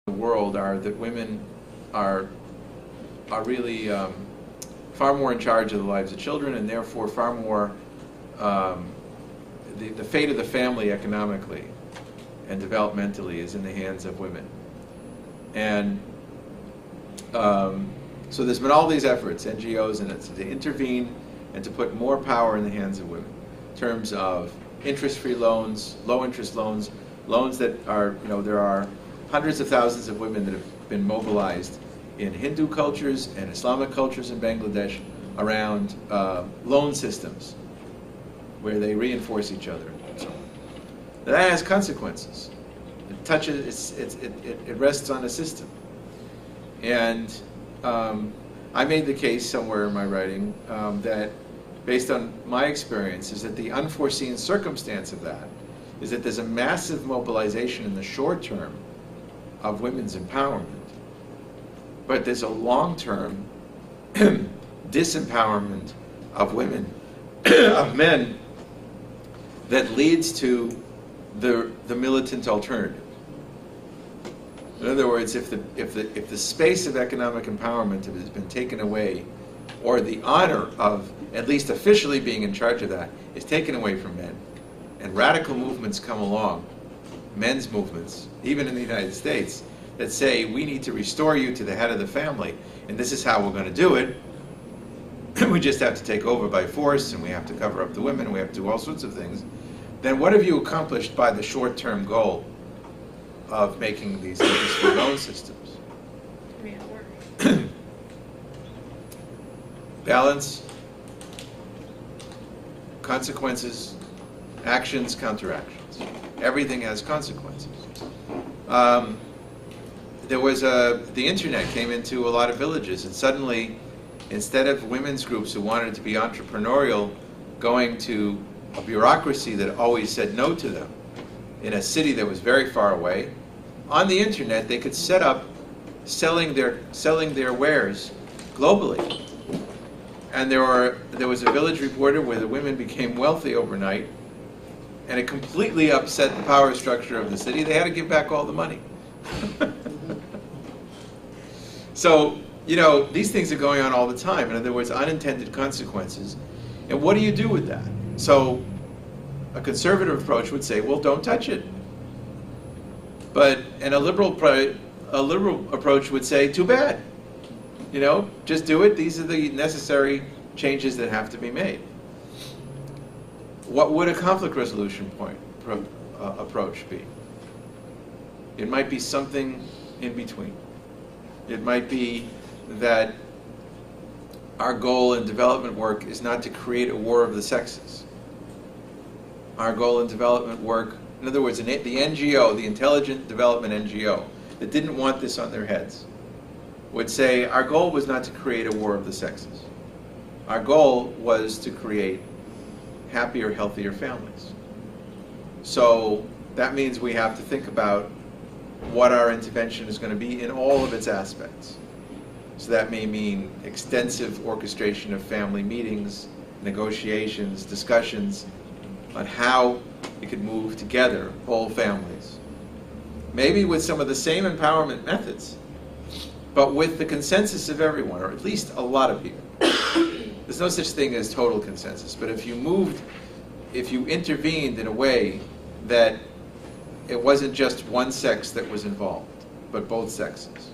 the world are that women are really far more in charge of the lives of children, and therefore far more the fate of the family economically and developmentally is in the hands of women. And so there's been all these efforts, NGOs, and it's to intervene and to put more power in the hands of women in terms of interest-free loans, low-interest loans, loans that are, there are hundreds of thousands of women that have been mobilized in Hindu cultures and Islamic cultures in Bangladesh around loan systems where they reinforce each other. So that has consequences. It touches, it rests on a system. And I made the case somewhere in my writing that, based on my experience, is that the unforeseen circumstance of that is that there's a massive mobilization in the short term of women's empowerment, but there's a long-term disempowerment of women, of men, that leads to the militant alternative. In other words, if the space of economic empowerment has been taken away, or the honor of at least officially being in charge of that is taken away from men, and radical movements come along, men's movements, even in the United States, that say we need to restore you to the head of the family, and this is how we're going to do it. We just have to take over by force, and we have to cover up the women, and we have to do all sorts of things. Then what have you accomplished by the short-term goal of making these interest-free loan systems? Balance, consequences, actions, counteractions. Everything has consequences. There was the internet came into a lot of villages, and suddenly, instead of women's groups who wanted to be entrepreneurial going to a bureaucracy that always said no to them in a city that was very far away, on the internet they could set up selling their wares globally. And there was a village reporter where the women became wealthy overnight, and it completely upset the power structure of the city. They had to give back all the money. So, these things are going on all the time. In other words, unintended consequences. And what do you do with that? So, a conservative approach would say, well, don't touch it. And a liberal approach would say, too bad. Just do it. These are the necessary changes that have to be made. What would a conflict resolution approach be? It might be something in between. It might be that our goal in development work is not to create a war of the sexes. Our goal in development work, in other words, the NGO, the Intelligent Development NGO, that didn't want this on their heads, would say our goal was not to create a war of the sexes. Our goal was to create happier, healthier families. So that means we have to think about what our intervention is going to be in all of its aspects. So that may mean extensive orchestration of family meetings, negotiations, discussions on how we could move together, whole families. Maybe with some of the same empowerment methods, but with the consensus of everyone, or at least a lot of people. There's no such thing as total consensus, but if you intervened in a way that it wasn't just one sex that was involved, but both sexes.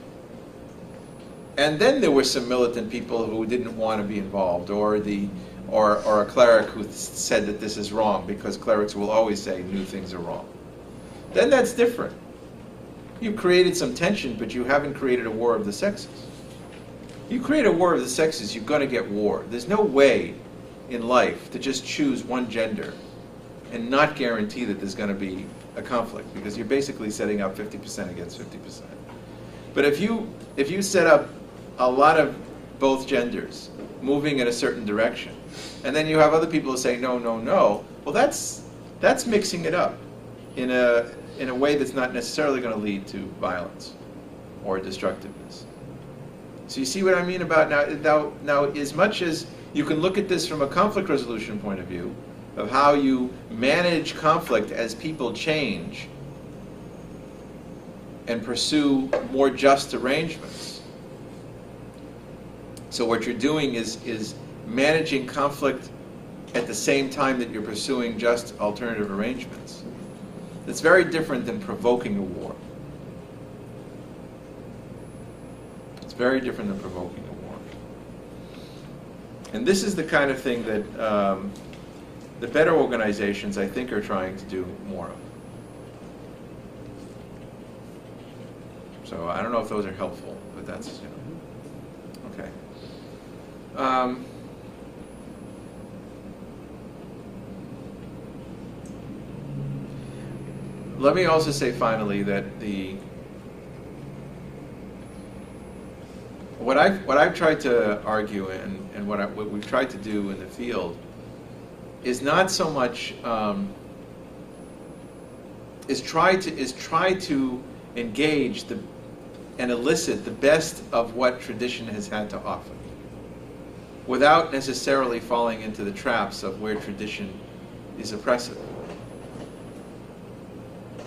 And then there were some militant people who didn't want to be involved, or a cleric who said that this is wrong, because clerics will always say new things are wrong. Then that's different. You've created some tension, but you haven't created a war of the sexes. You create a war of the sexes, you're going to get war. There's no way in life to just choose one gender and not guarantee that there's going to be a conflict, because you're basically setting up 50% against 50%. But if you set up a lot of both genders moving in a certain direction, and then you have other people who say no, no, no, well, that's mixing it up in a way that's not necessarily going to lead to violence or destructiveness. So you see what I mean about now, as much as you can look at this from a conflict resolution point of view, of how you manage conflict as people change, and pursue more just arrangements. So what you're doing is managing conflict at the same time that you're pursuing just alternative arrangements. It's very different than provoking a war. It's very different than provoking a war. And this is the kind of thing that the better organizations, I think, are trying to do more of. So I don't know if those are helpful, but that's, okay. Let me also say finally that what I've tried to argue and what we've tried to do in the field is not so much is try to engage and elicit the best of what tradition has had to offer, without necessarily falling into the traps of where tradition is oppressive.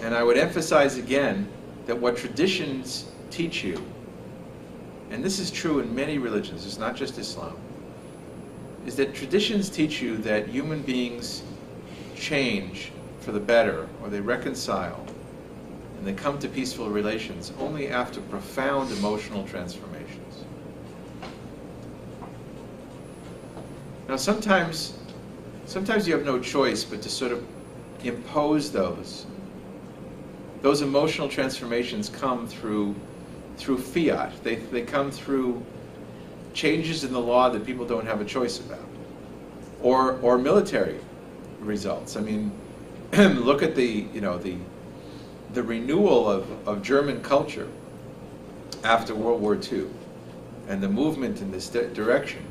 And I would emphasize again that what traditions teach you, and this is true in many religions, it's not just Islam, is that traditions teach you that human beings change for the better, or they reconcile, and they come to peaceful relations only after profound emotional transformations. Now sometimes you have no choice but to sort of impose those emotional transformations come through fiat. They come through changes in the law that people don't have a choice about, or military results. I mean, look at the renewal of German culture after World War II, and the movement in this direction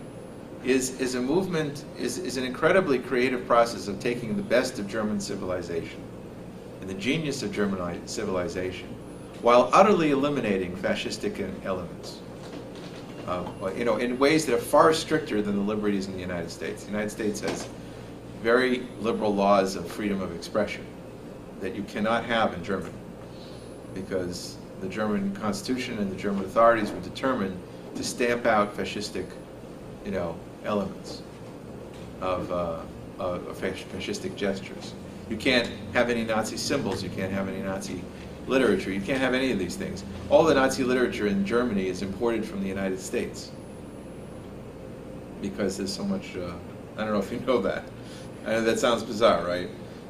is an incredibly creative process of taking the best of German civilization and the genius of German civilization, while utterly eliminating fascistic elements, in ways that are far stricter than the liberties in the United States. The United States has very liberal laws of freedom of expression that you cannot have in Germany, because the German Constitution and the German authorities were determined to stamp out fascistic, elements of fascistic gestures. You can't have any Nazi symbols. You can't have any Nazi literature. You can't have any of these things. All the Nazi literature in Germany is imported from the United States because there's so much. I don't know if you know that. I know that sounds bizarre, right?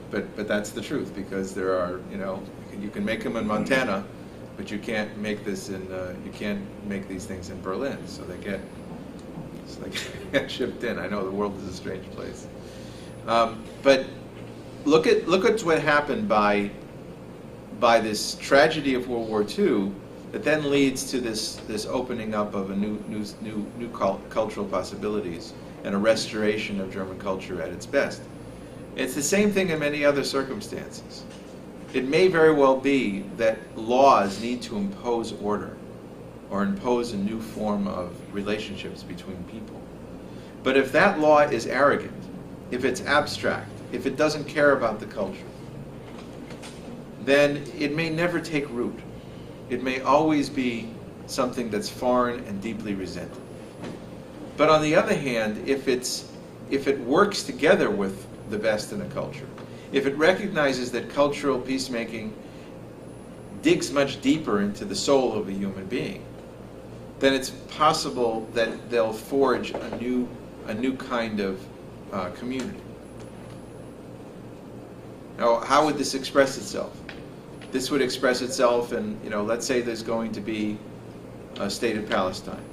But that's the truth, because there are, you can make them in Montana, but you can't make this in you can't make these things in Berlin. So they get shipped in. I know the world is a strange place, but look at what happened by this tragedy of World War II that then leads to this opening up of a new cultural possibilities and a restoration of German culture at its best. It's the same thing in many other circumstances. It may very well be that laws need to impose order or impose a new form of relationships between people. But if that law is arrogant, if it's abstract, if it doesn't care about the culture, then it may never take root. It may always be something that's foreign and deeply resented. But on the other hand, if it works together with the best in a culture, if it recognizes that cultural peacemaking digs much deeper into the soul of a human being, then it's possible that they'll forge a new kind of community. Now, how would this express itself? This would express itself in, let's say there's going to be a state of Palestine.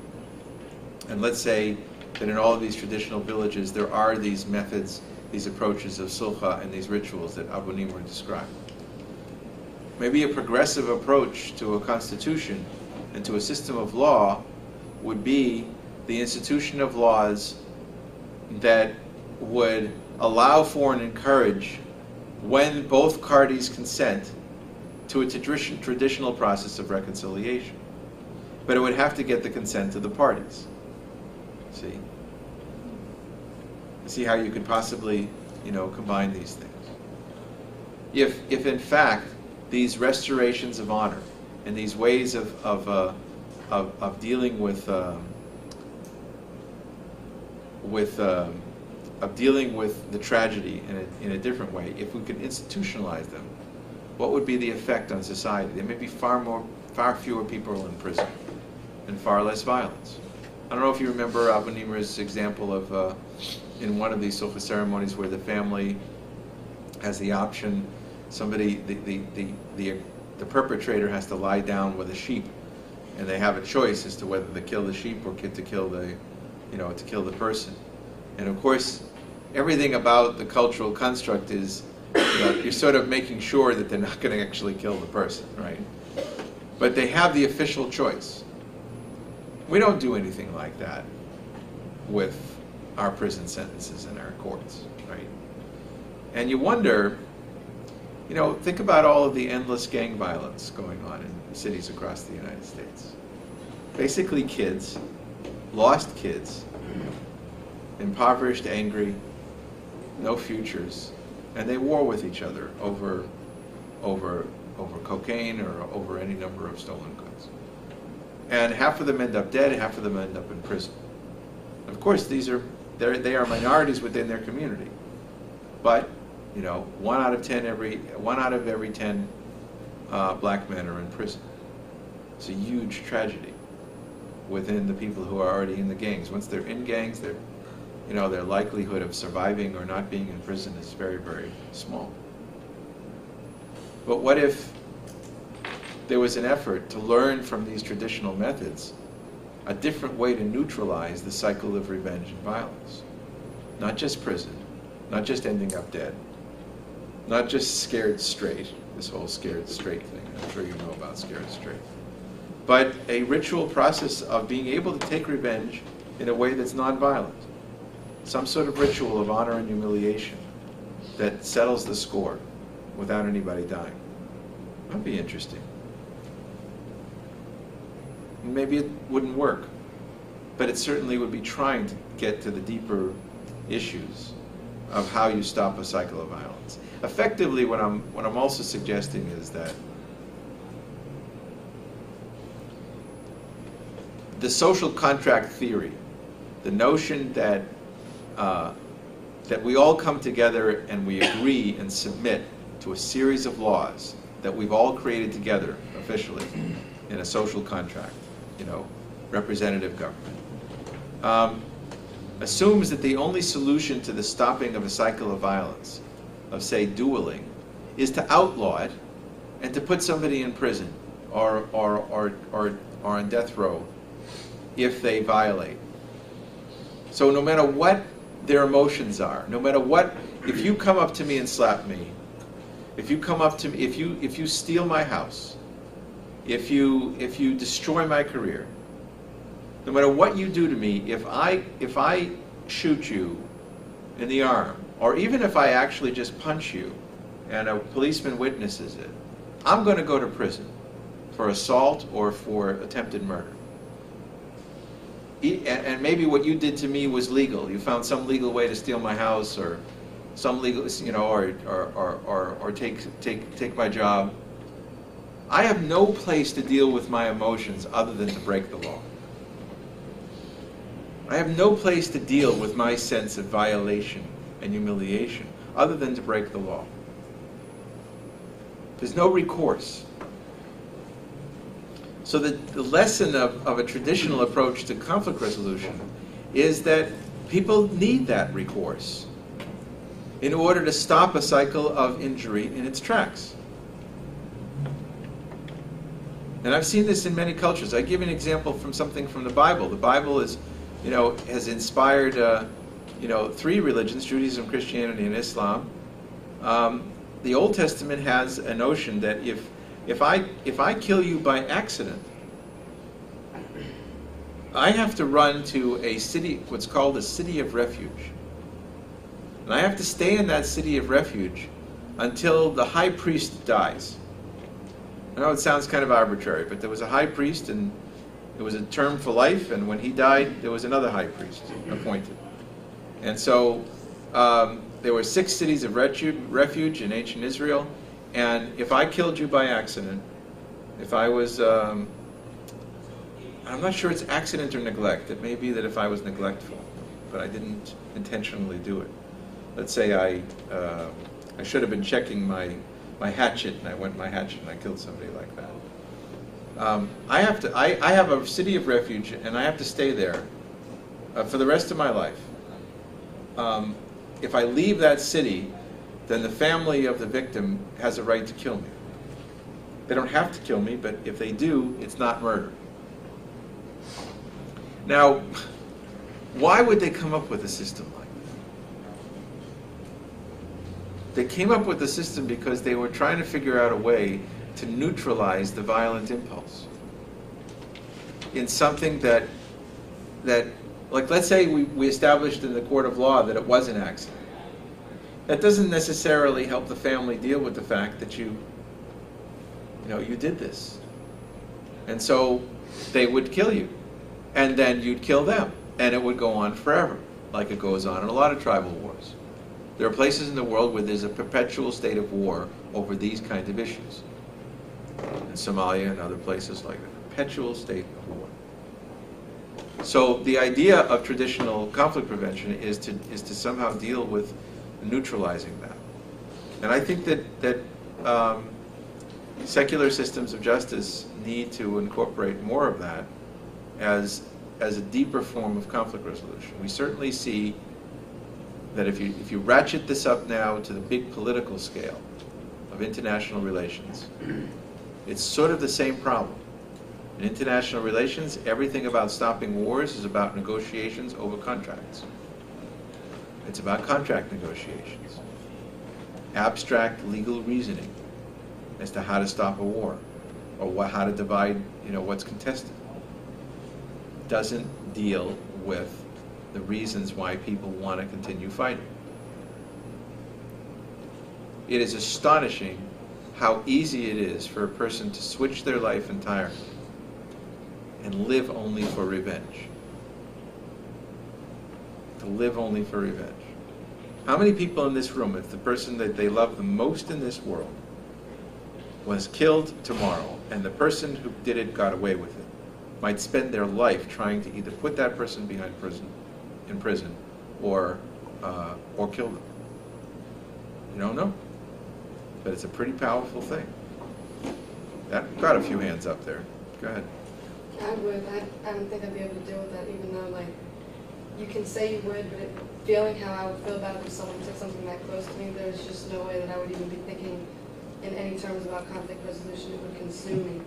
And let's say that in all of these traditional villages there are these methods, these approaches of sulha and these rituals that Abu Nimr described. Maybe a progressive approach to a constitution and to a system of law would be the institution of laws that would allow for and encourage, when both parties consent, to a traditional process of reconciliation. But it would have to get the consent of the parties. See? See how you could possibly, combine these things. If in fact these restorations of honor and these ways of dealing with the tragedy in a different way, if we could institutionalize them, what would be the effect on society? There may be far fewer people in prison and far less violence. I don't know if you remember Abu Nimer's example of in one of these sofa ceremonies where the family has the option, the perpetrator has to lie down with a sheep, and they have a choice as to whether to kill the sheep or to kill the person. And of course, everything about the cultural construct is, you're sort of making sure that they're not going to actually kill the person, right? But they have the official choice. We don't do anything like that with our prison sentences in our courts, right? And you wonder, think about all of the endless gang violence going on in cities across the United States. Basically kids, lost kids, impoverished, angry, no futures, and they war with each other over cocaine or over any number of stolen goods. And half of them end up dead, half of them end up in prison. Of course, they are minorities within their community, but one out of every 10 black men are in prison. It's a huge tragedy within the people who are already in the gangs. Once they're in gangs, their likelihood of surviving or not being in prison is very, very small. But what if there was an effort to learn from these traditional methods a different way to neutralize the cycle of revenge and violence? Not just prison, not just ending up dead, not just scared straight, this whole scared straight thing. I'm sure you know about scared straight. But a ritual process of being able to take revenge in a way that's nonviolent. Some sort of ritual of honor and humiliation that settles the score without anybody dying. That'd be interesting. Maybe it wouldn't work, but it certainly would be trying to get to the deeper issues of how you stop a cycle of violence. Effectively, what I'm also suggesting is that the social contract theory, the notion that we all come together and we agree and submit to a series of laws that we've all created together officially in a social contract, representative government, assumes that the only solution to the stopping of a cycle of violence, of say dueling, is to outlaw it and to put somebody in prison or on death row if they violate. So no matter what their emotions are, no matter what, if you come up to me and slap me, if you come up to me, if you steal my house, if you destroy my career, no matter what you do to me, if I shoot you in the arm, or even if I actually just punch you and a policeman witnesses it, I'm going to go to prison for assault or for attempted murder. And maybe what you did to me was legal. You found some legal way to steal my house, or some legal, or take my job. I have no place to deal with my emotions other than to break the law. I have no place to deal with my sense of violation and humiliation other than to break the law. There's no recourse. So the lesson of a traditional approach to conflict resolution is that people need that recourse in order to stop a cycle of injury in its tracks. And I've seen this in many cultures. I give an example from something from the Bible. The Bible is, has inspired, three religions: Judaism, Christianity, and Islam. The Old Testament has a notion that if I kill you by accident, I have to run to a city, what's called a city of refuge. And I have to stay in that city of refuge until the high priest dies. I know it sounds kind of arbitrary, but there was a high priest, and it was a term for life, and when he died, there was another high priest appointed. And so there were 6 cities of refuge in ancient Israel, and if I killed you by accident, if I was, I'm not sure it's accident or neglect. It may be that if I was neglectful, but I didn't intentionally do it. Let's say I should have been checking my hatchet, and I went my hatchet and I killed somebody like that. I have a city of refuge, and I have to stay there for the rest of my life. If I leave that city, then the family of the victim has a right to kill me. They don't have to kill me, but if they do, it's not murder. Now, why would they come up with a system like that? They came up with the system because they were trying to figure out a way to neutralize the violent impulse in something that like, let's say we established in the court of law that it was an accident. That doesn't necessarily help the family deal with the fact that you did this. And so they would kill you, and then you'd kill them, and it would go on forever, like it goes on in a lot of tribal wars. There are places in the world where there's a perpetual state of war over these kinds of issues. In Somalia and other places like that, perpetual state of war. So the idea of traditional conflict prevention is to somehow deal with neutralizing that. And I think that secular systems of justice need to incorporate more of that as a deeper form of conflict resolution. We certainly see that if you ratchet this up now to the big political scale of international relations, it's sort of the same problem. In international relations, everything about stopping wars is about negotiations over contracts. It's about contract negotiations. Abstract legal reasoning as to how to stop a war or how to divide, what's contested. Doesn't deal with the reasons why people want to continue fighting. It is astonishing how easy it is for a person to switch their life entirely and live only for revenge. To live only for revenge. How many people in this room, if the person that they love the most in this world was killed tomorrow and the person who did it got away with it, might spend their life trying to either put that person in prison or kill them? You don't know. But it's a pretty powerful thing. Got a few hands up there. Go ahead. I would. I don't think I'd be able to deal with that, even though, like, you can say you would, but feeling how I would feel about it if someone took something that close to me, there's just no way that I would even be thinking in any terms about conflict resolution. It would consume me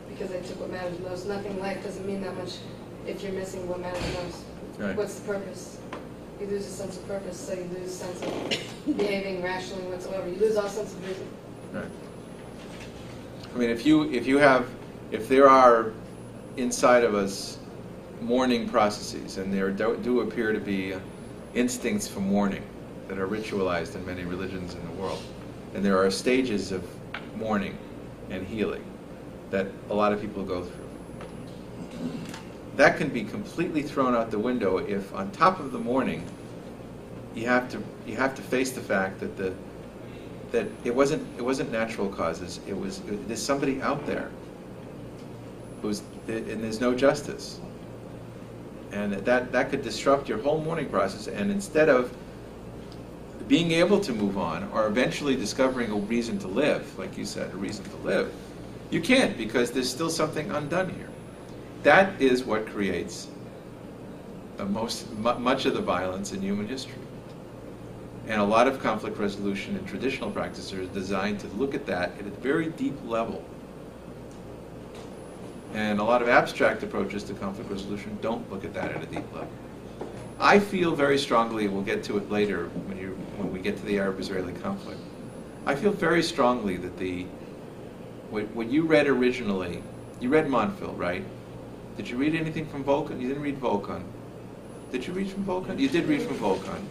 because I took what matters most. Nothing life doesn't mean that much if you're missing what matters most. Right. What's the purpose? You lose a sense of purpose, so you lose a sense of behaving rationally whatsoever. You lose all sense of reason. Right. I mean, if there are inside of us mourning processes, and there do appear to be instincts for mourning that are ritualized in many religions in the world, and there are stages of mourning and healing that a lot of people go through. That can be completely thrown out the window if, on top of the mourning, you have to face the fact that it wasn't natural causes. There's somebody out there and there's no justice, and that could disrupt your whole mourning process. And instead of being able to move on or eventually discovering a reason to live, like you said, a reason to live, you can't, because there's still something undone here. That is what creates much of the violence in human history. And a lot of conflict resolution in traditional practices are designed to look at that at a very deep level. And a lot of abstract approaches to conflict resolution don't look at that at a deep level. I feel very strongly, we'll get to it later when we get to the Arab-Israeli conflict, I feel very strongly that what you read originally, you read Monfils, right? Did you read anything from Vulcan? You didn't read Vulcan. Did you read from Vulcan? You did read from Vulcan.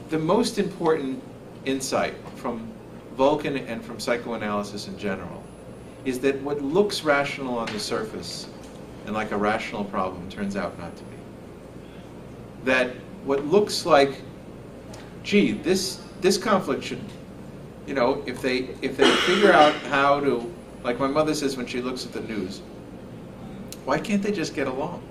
The most important insight from Vulcan and from psychoanalysis in general is that what looks rational on the surface and like a rational problem turns out not to be. That what looks like, gee, this conflict you know, if they figure out how to, like my mother says when she looks at the news, why can't they just get along?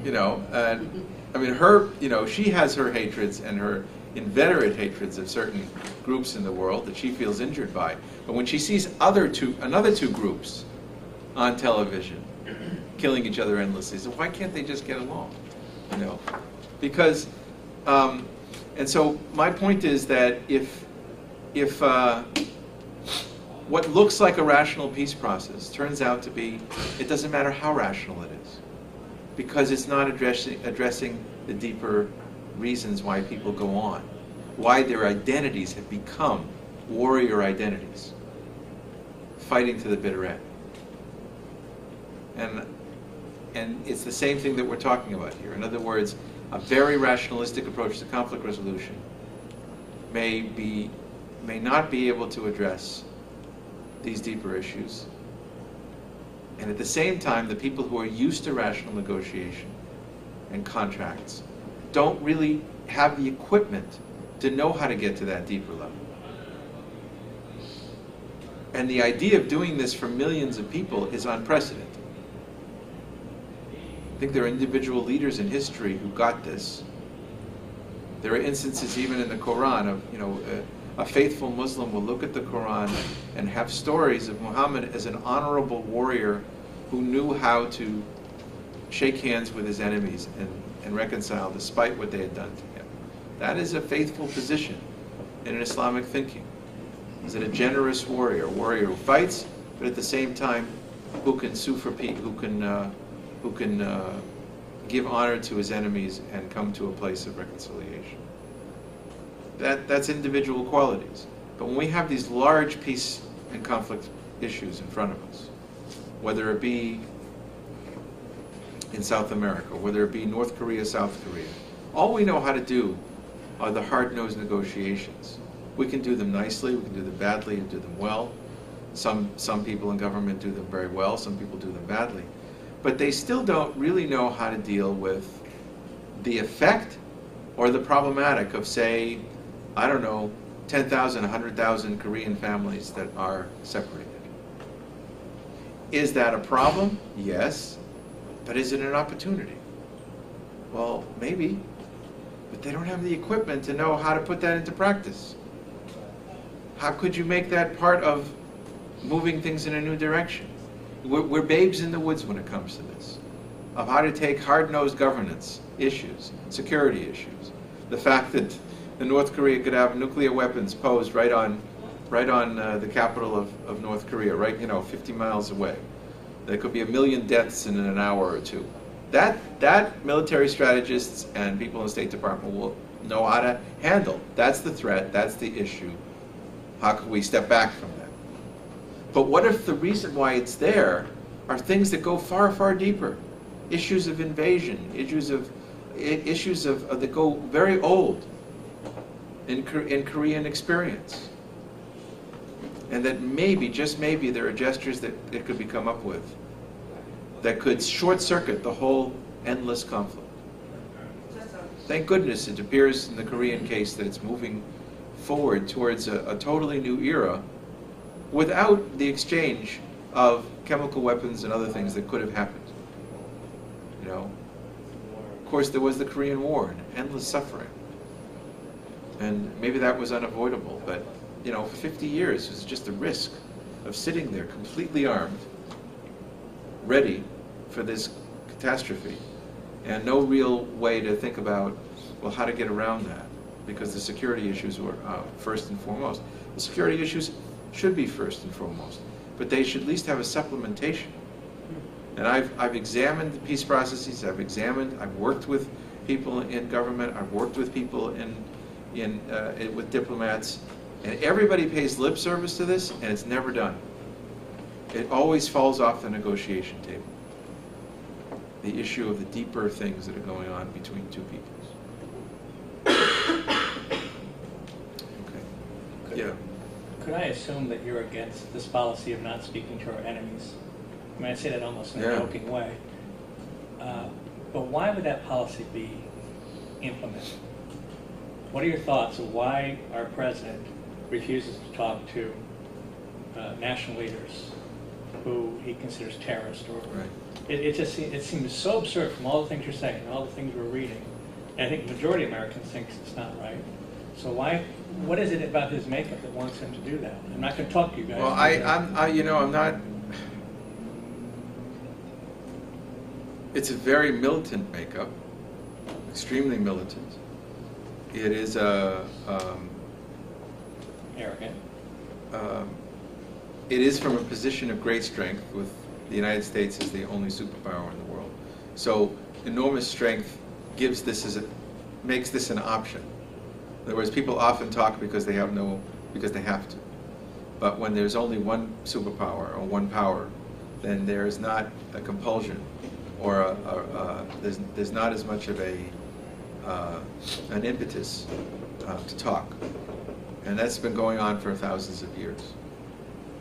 You know, and I mean, you know, she has her hatreds and her inveterate hatreds of certain groups in the world that she feels injured by. But when she sees another two groups on television killing each other endlessly, so why can't they just get along? You know, because, and so my point is that if what looks like a rational peace process turns out to be, it doesn't matter how rational it is, because it's not addressing the deeper reasons why people go on, why their identities have become warrior identities, fighting to the bitter end. And it's the same thing that we're talking about here. In other words, a very rationalistic approach to conflict resolution may not be able to address these deeper issues. And at the same time, the people who are used to rational negotiation and contracts don't really have the equipment to know how to get to that deeper level. And the idea of doing this for millions of people is unprecedented. I think there are individual leaders in history who got this. There are instances even in the Quran of, you know, a faithful Muslim will look at the Quran and have stories of Muhammad as an honorable warrior who knew how to shake hands with his enemies and reconcile despite what they had done to him. That is a faithful position in an Islamic thinking. Is it a generous warrior, a warrior who fights, but at the same time who can sue for peace, who can give honor to his enemies and come to a place of reconciliation. That's individual qualities. But when we have these large peace and conflict issues in front of us, whether it be in South America, whether it be North Korea, South Korea, all we know how to do are the hard-nosed negotiations. We can do them nicely, we can do them badly, and do them well. Some people in government do them very well, some people do them badly. But they still don't really know how to deal with the effect or the problematic of, say, I don't know, 10,000, 100,000 Korean families that are separated. Is that a problem? Yes. But is it an opportunity? Well, maybe. But they don't have the equipment to know how to put that into practice. How could you make that part of moving things in a new direction? We're babes in the woods when it comes to this, of how to take hard-nosed governance issues, security issues. The fact that the North Korea could have nuclear weapons posed right on the capital of North Korea, right, 50 miles away. There could be 1 million deaths in an hour or two. That military strategists and people in the State Department will know how to handle. That's the threat, that's the issue. How can we step back from that? But what if the reason why it's there are things that go far, far deeper? Issues of invasion, issues of that go very old in Korean experience. And that maybe, just maybe, there are gestures that it could be come up with that could short-circuit the whole endless conflict. Thank goodness it appears in the Korean case that it's moving forward towards a totally new era without the exchange of chemical weapons and other things that could have happened. Of course, there was the Korean War and endless suffering. And maybe that was unavoidable, but for 50 years, it was just the risk of sitting there completely armed, ready for this catastrophe, and no real way to think about, well, how to get around that, because the security issues were first and foremost. The security issues should be first and foremost, but they should at least have a supplementation. And I've examined the peace processes, I've worked with people in government, I've worked with people with diplomats, and everybody pays lip service to this, and it's never done. It always falls off the negotiation table. The issue of the deeper things that are going on between two peoples. Okay. Yeah. Could I assume that you're against this policy of not speaking to our enemies? I mean, I say that almost in a joking way. But why would that policy be implemented? What are your thoughts of why our president refuses to talk to national leaders who he considers terrorists. Or Right. It seems so absurd from all the things you're saying, all the things we're reading. And I think the majority of Americans thinks it's not right. So what is it about his makeup that wants him to do that? I'm not going to talk to you guys. Well, I'm not. It's a very militant makeup, extremely militant. It is arrogant. It is from a position of great strength, with the United States as the only superpower in the world. So enormous strength makes this an option. In other words, people often talk because they have to. But when there's only one superpower or one power, then there is not a compulsion, or there's not as much of an impetus to talk, and that's been going on for thousands of years.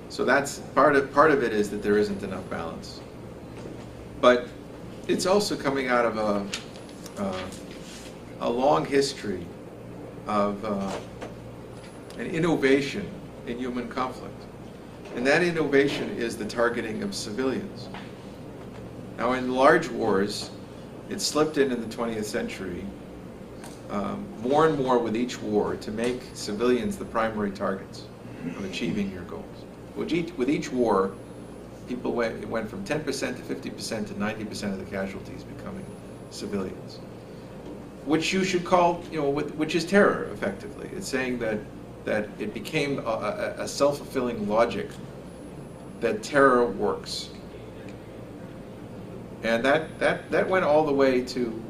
So that's part of it, is that there isn't enough balance. But it's also coming out of a long history of an innovation in human conflict. And that innovation is the targeting of civilians. Now, in large wars, it slipped in the 20th century more and more with each war to make civilians the primary targets of achieving your goals. With each war, it went from 10% to 50% to 90% of the casualties becoming civilians, which you should call, which is terror, effectively. It's saying that it became a self-fulfilling logic that terror works, and that went all the way to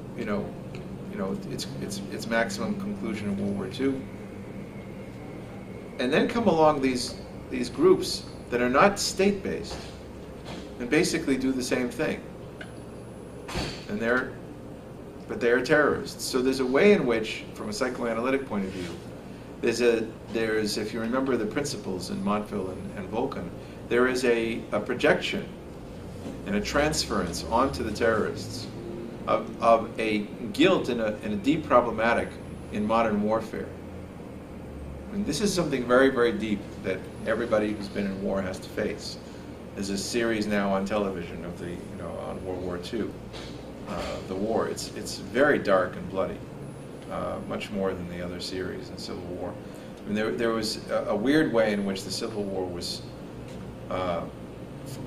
its maximum conclusion in World War II. And then come along these groups that are not state-based and basically do the same thing, but they are terrorists. So there's a way in which, from a psychoanalytic point of view, there's if you remember the principles in Montville and Vulcan, there is a projection and a transference onto the terrorists of a guilt and a deep problematic in modern warfare. And this is something very, very deep that everybody who's been in war has to face. There's a series now on television of on World War II, the war. It's very dark and bloody, much more than the other series in Civil War. I mean, there was a weird way in which the Civil War was,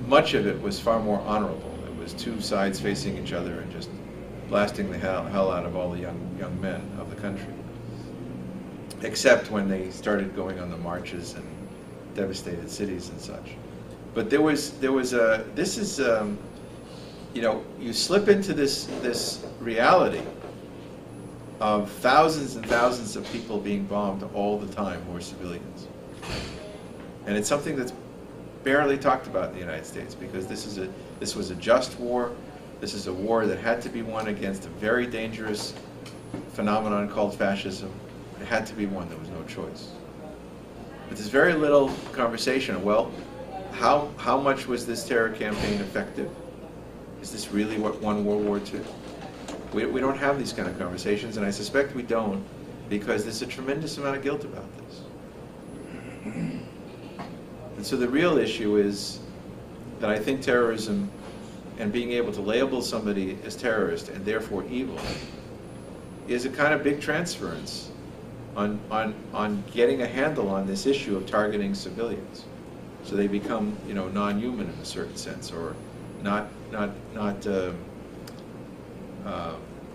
much of it was far more honorable. It was two sides facing each other and just blasting the hell out of all the young men of the country, except when they started going on the marches and devastated cities and such. But you slip into this reality of thousands and thousands of people being bombed all the time who are civilians. And it's something that's barely talked about in the United States, because this was a just war. This is a war that had to be won against a very dangerous phenomenon called fascism. It had to be won. There was no choice. But there's very little conversation. Well, how much was this terror campaign effective? Is this really what won World War II? We don't have these kind of conversations, and I suspect we don't, because there's a tremendous amount of guilt about this. And so the real issue is that I think terrorism and being able to label somebody as terrorist and therefore evil is a kind of big transference on getting a handle on this issue of targeting civilians, so they become non-human in a certain sense, or not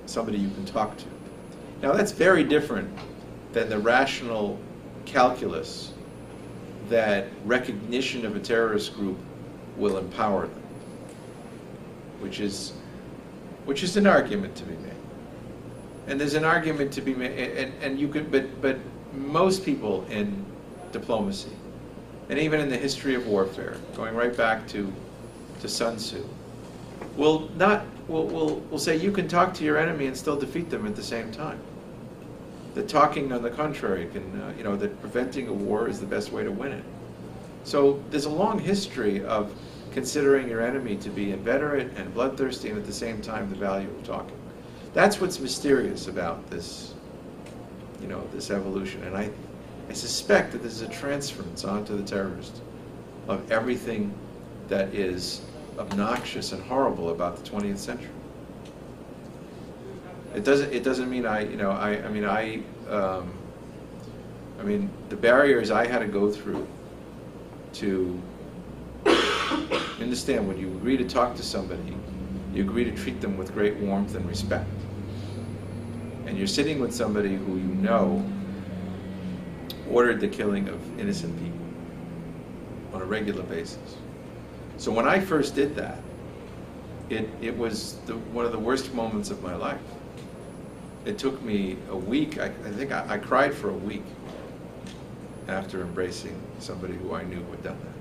somebody you can talk to. Now that's very different than the rational calculus that recognition of a terrorist group will empower them, which is an argument to be made. And there's an argument to be made, and you could, but most people in diplomacy, and even in the history of warfare, going right back to Sun Tzu, will say you can talk to your enemy and still defeat them at the same time. That talking, on the contrary, can that preventing a war is the best way to win it. So there's a long history of considering your enemy to be inveterate and bloodthirsty, and at the same time the value of talking. That's what's mysterious about this, this evolution. And I suspect that this is a transference onto the terrorist of everything that is obnoxious and horrible about the 20th century. It doesn't mean I mean the barriers I had to go through to understand when you agree to talk to somebody, you agree to treat them with great warmth and respect. And you're sitting with somebody who you know ordered the killing of innocent people on a regular basis. So when I first did that, it was one of the worst moments of my life. It took me a week. I think I cried for a week after embracing somebody who I knew had done that.